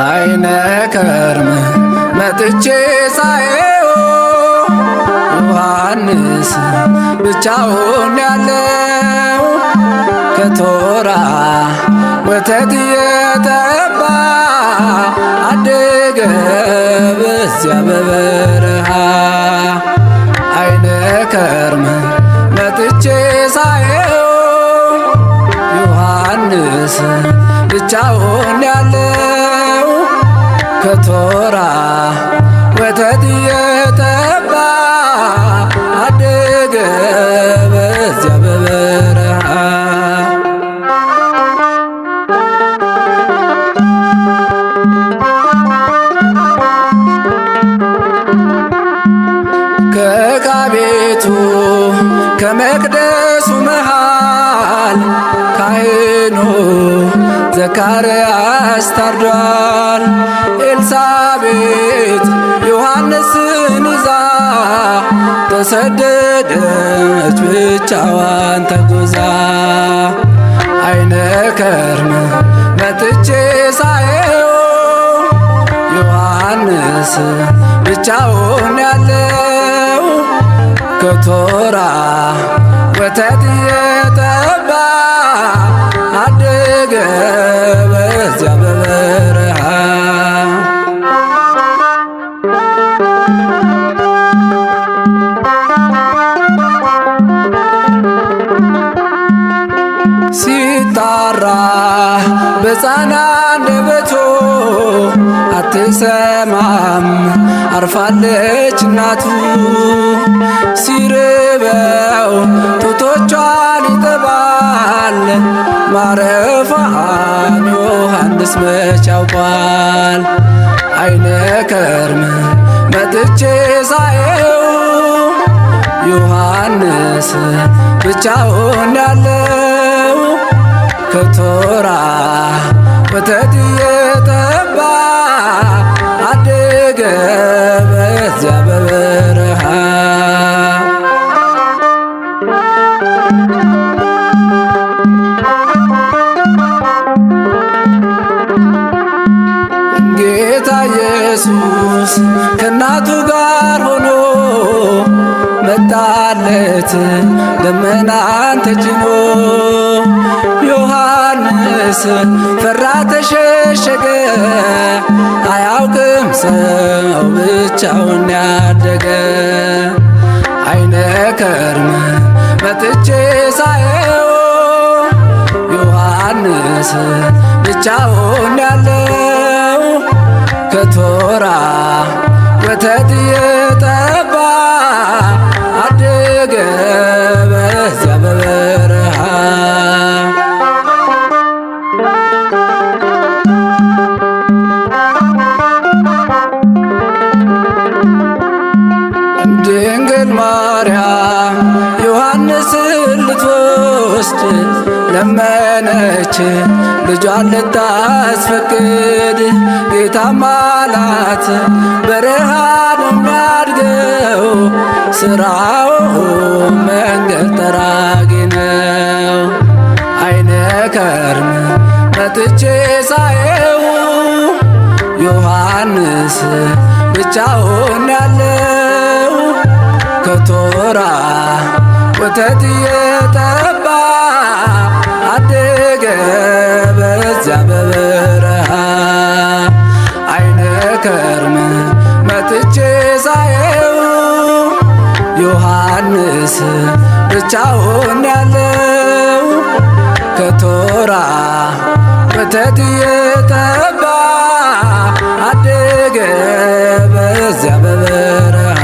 አይነ ከርም መጥቼ ሳየው ዮሐንስ ብቻውን ያለው ከቶራ ወተት የተባ አደገ በዚያ በበረሃ። አይነ ከርም መጥቼ ሳየው ዮሐንስ ብቻውን ያለው ከቶራ ወተት የተባ አደገ በዚያ በበረሃ። ከዕቃ ቤቱ ከመቅደሱ መሃል ካህኑ ዘካርያስ ታርዷል። ኤልሳቤጥ ዮሐንስን ይዛ ተሰደደች ብቻዋን ተጉዛ። አይነ ከርም መጥቼ ሳየው ዮሐንስ ብቻውን ያለው ከቶራ ወተት የተባ አደገ በዚያ በበረሃ። ሲጣራ በሕፃን አንደበቱ አትሰማም አርፋለች እናቱ። ሲርበው ጡቶቿን ይጠባል ማረፏን ዮሐንስ መች ያውቋል። አይነ ከርም መጥቼ ሳየው ዮሐንስ ብቻውን ያለው ከቶራ ወተት የተባ አደገ በዚያ በበረሃ። ጌታ ኢየሱስ ከእናቱ ጋር ሆኖ መጣለት ደመናን ተጭኖ። ዮሐንስ ፈራ ተሸሸገ አያውቅም ሰው ብቻውን ያደገ። አይነ ከርም መጥቼ ሳየው ዮሐንስ ብቻውን ያለው ከቶራ ወተት የተባ አደገ በዚያ በበረሃ። ድንግል ማርያም ዮሐንስን ልትወስድ ለመነች ልጇን ልታስፈቅድ። ጌታም አላት በረሃ ነው የሚያድገው ስራው መንገድ ጠራጊ ነው። አይነ ከርም መጥቼ ሳየው ዮሐንስ ብቻውን ያለው ከቶራ ወተት የተባ አደገ በዚያ በበረሃ። አይነ ከርም መጥቼ ሳየው ዮሐንስ ብቻውን ያለው ከቶራ ወተት የተባ አደገ በዚያ በበረሃ።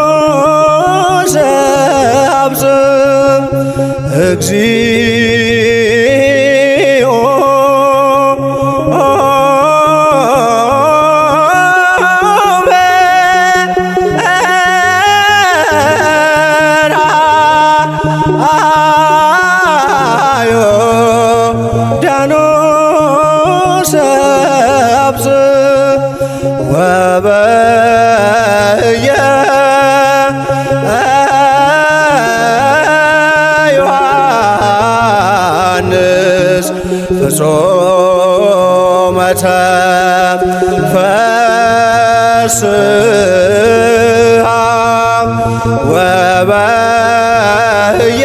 ዳኖስ አብጽም እግዚኦ በርአዮ ዳኖስ አብጽም ወበየ ዮሐንስ ፍጹመ ተፈስሐ ወበየ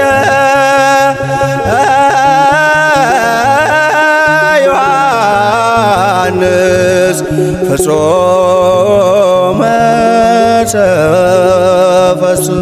ዮሐንስ ፍጹመ ተፈስሐ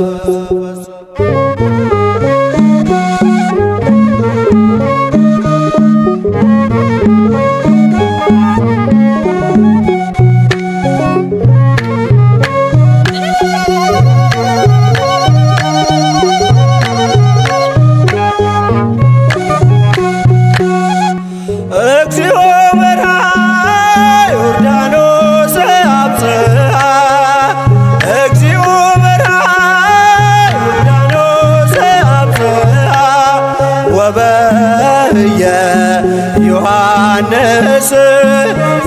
እግዚኦ በርሃ ዮርዳኖስ አብጽሐ እግዚኦ በርሃ ዮርዳኖስ አብጽሐ ወበየ ዮሐንስ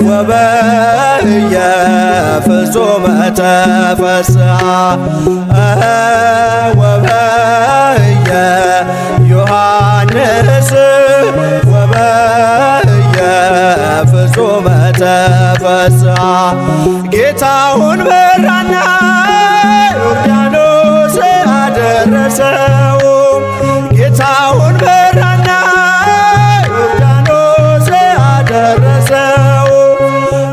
ወበየ ፍጹመ ተፈስሐ ወበየ ዮሐንስ ወበየ ፍጹመ ተፈስሐ ጌታውን መራና ዮርዳኖስ አደረሰው ጌታውን መራና ዮርዳኖስ አደረሰው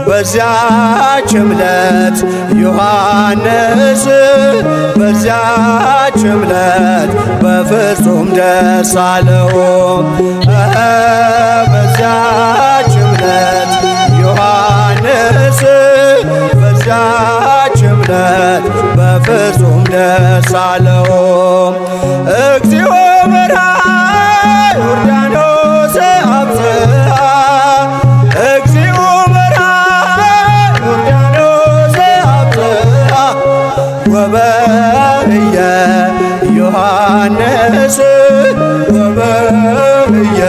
በዚያች ዕለት ዮሐንስ በዚያች ዕለት በፍጹም ደስ አለው በዚያች ዕለት ዮሐንስ በዚያች ዕለት በፍጹም ደስ አለው እግዚኦ በርሃ ዮርዳኖስ አብጽሐ እግዚኦ በርሃ ዮርዳኖስ አብጽሐ ወበየ ዮሐንስ ወበየ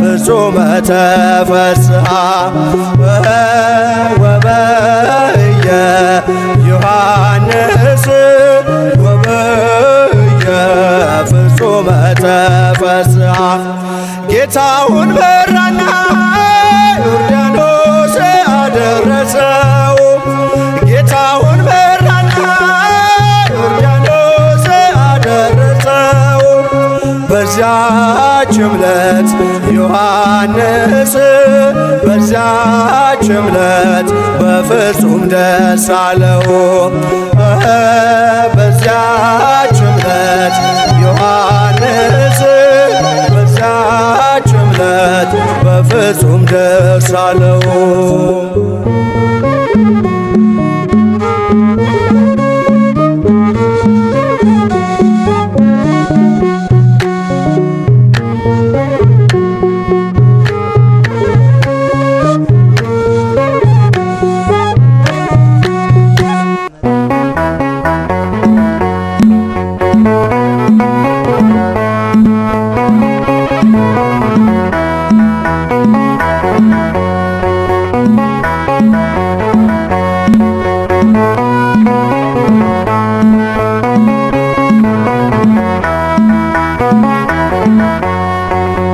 ፍጹመ ተፈስሐ ወበየ ዮሐንስ ወበየ ፍጹመ ተፈስሐ ጌታውን መራና ዮርዳኖስ አደረሰው ጌታውን መራና ዮርዳኖስ አደረሰው በዚያች ዕለት ዮሐንስ በዚያች ዕለት በፍጹም ደስ አለው በዚያች ዕለት ዮሐንስ በዚያች ዕለት በፍጹም ደስ አለው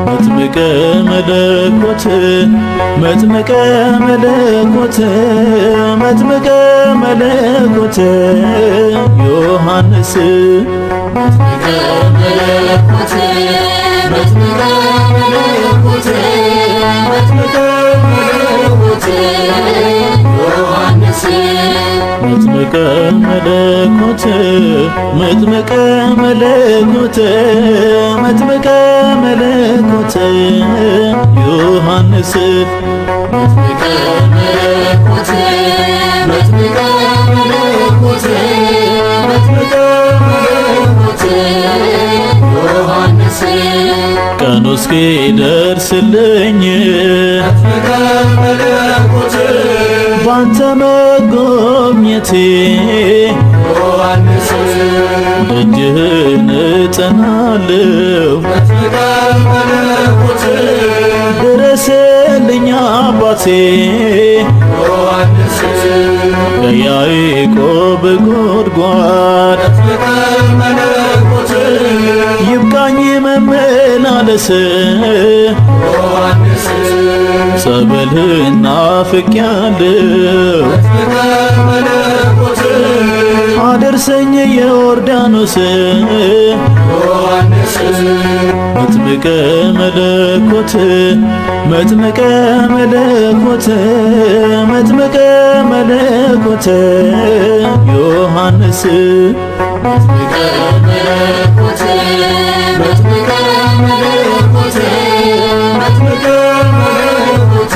መጥምቀ መለኮት መጥምቀ መለኮት መጥምቀ መለኮት ዮሐንስ መጥምቀ መለኮት መጥምቀ መለኮት መጥምቀ መለኮት መለኮት ዮሐንስ መጥምቀ መለኮት መጥምቀ መለኮት መጥምቀ መለኮት ዮሐንስ መጥምቀ መለኮት መጥምቀ መለኮት መጥምቀ መለኮት ዮሐንስ ቀኑ እስኪደርስልኝ መጥምቀ መለኮት ባንተ መጎብኘቴ ዮሐንስ ደጅህን እጠናለሁ መጥምቀ መለኮት ድረስልኝ አባቴ ዮሐንስ ከያዕቆብ ጉድጓድ መጥምቀ መለኮት ይብቃኝ መመላለስ ዮሐንስ ጸበልህን ናፍቄያለሁ መጥምቀ መለኮት አደርሰኝ የዮርዳኖስ ዮሐንስ መጥምቀ መለኮት መጥምቀ መለኮት መጥምቀ መለኮት ዮሐንስ መጥምቀ መለኮት መጥምቀ መለኮት መጥምቀ መለኮት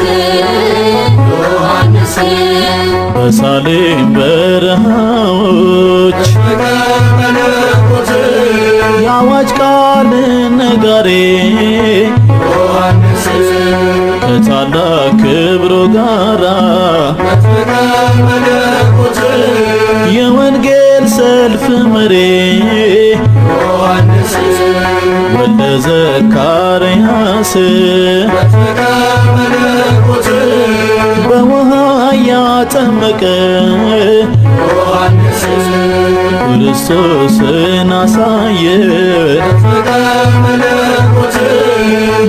ዮሐንስ በሳሌም በረሃዎች መጥምቀ መለኮት የአዋጅ ቃል ነጋሪ ዮሐንስ ከታላቅ ክብሩ ጋራ መጥምቀ መለኮት የወንጌል ሰልፍ መሪ ዮሐንስ ወልደ ዘካርያስ መጥምቀ መለኮት በውሃ ያጠመቀ ዮሐንስ ክርስቶስን አሳየ መጥምቀ መለኮት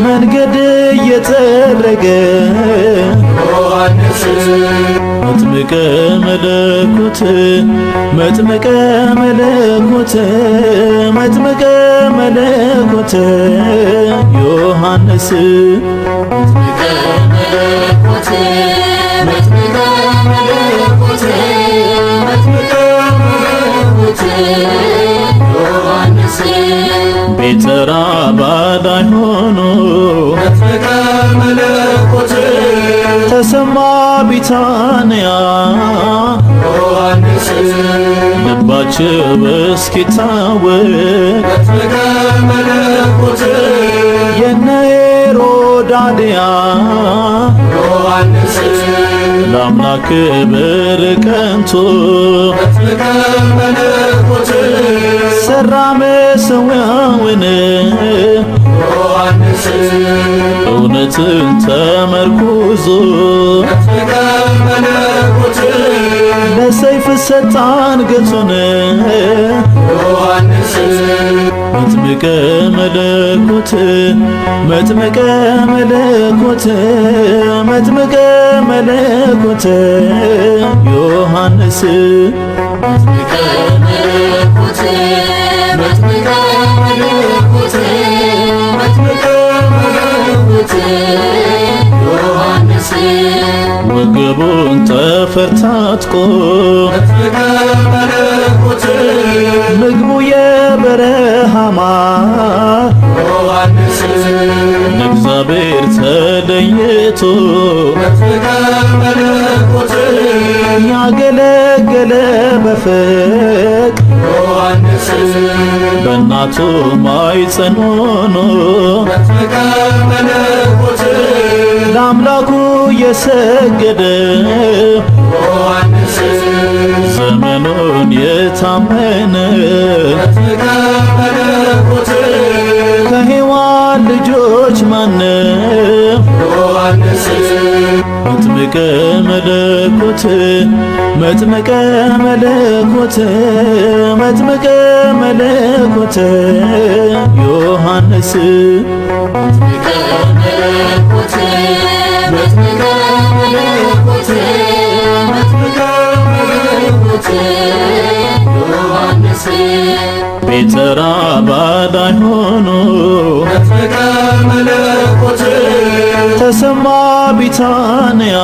መንገድ እየጠረገ ዮሐንስ መጥምቀ መለኮት መጥምቀ መለኮት መጥምቀ መለኮት ዮሐንስ መጥምቀ መለኮት መጥምቀ መለኮት መጥምቀ መለኮት ዮሐንስ ቤተ ራባዳይ ሆኖ መጥምቀ መለኮት ተሰማ ቢታንያ ዮሐንስ ልባቸው እስኪታወቅ መጥምቀ መለኮት የነ ሄሮድያ ዮሐንስ ለአምላክ ክብር ቀንቶ መጥምቀ መለኮት ሰራ መሠዊያውን ዮሐንስ እውነትን ተመርኩዞ መጥምቀ መለኮት ለሰይፍ ሰጣ አንገቱን ዮሐንስ መጥምቀ መለኮት መጥምቀ መለኮት መጥምቀ መለኮት ዮሐንስ መጥምቀ መለኮት መጥምቀ መለኮት መጥምቀ መለኮት ዮሐንስ ወገቡን ጠፈር ታጥቆ መጥምቀ መለኮት ምግቡ የበረሃ ማር ዮሐንስ ለእግዚአብሔር ተለይቶ መጥምቀ መለኮት ያገለገለ በፍቅር ዮሐንስ በእናቱ ማኅፀን ሆኖ መጥምቀ መለኮት ለአምላኩ የሰገደ ዮሐንስ ዘመኑን የታመነ መጥምቀ መለኮት ከሔዋን ልጆች ማነው ዮሐንስ መጥምቀ መለኮት መጥምቀ መለኮት መጥምቀ መለኮት ዮሐንስ መጥምቀ መለኮት መጥምቀ መለኮት መጥምቀ መለኮት ዮሐንስ ቤተ ራባዳይ ሆኖ መጥምቀ መለኮት ተሰማ ቢታንያ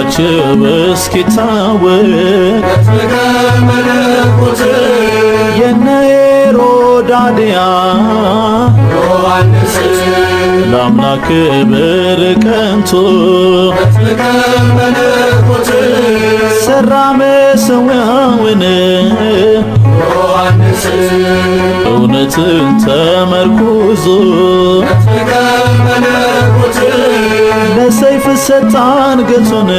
ፍቅራቸው እስኪታወቅ መጥምቀ መለኮት የነ ሄሮዳድያ ዮሐንስ ለአምላክ ክብር ቀንቶ መጥምቀ መለኮት ሠራ መሠዊያውን ዮሐንስ እውነትን ተመርኩዞ መጥምቀ መለኮት ለሰይፍ ሰጣ አንገቱን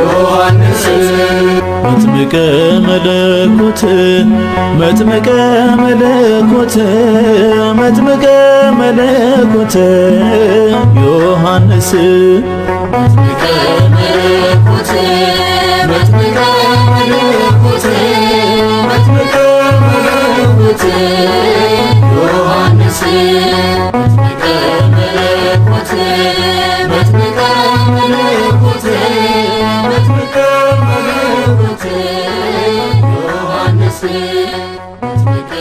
ዮሐንስ መጥምቀ መለኮት መጥምቀ መለኮት መጥምቀ መለኮት ዮሐንስ መጥምቀ መለኮት መጥምቀ መለኮት መጥምቀ መለኮት ዮሐንስ መጥምቀ መለኮት መጥምቀ መለኮት መጥምቀ መለኮት ዮሐንስ መጥምቀ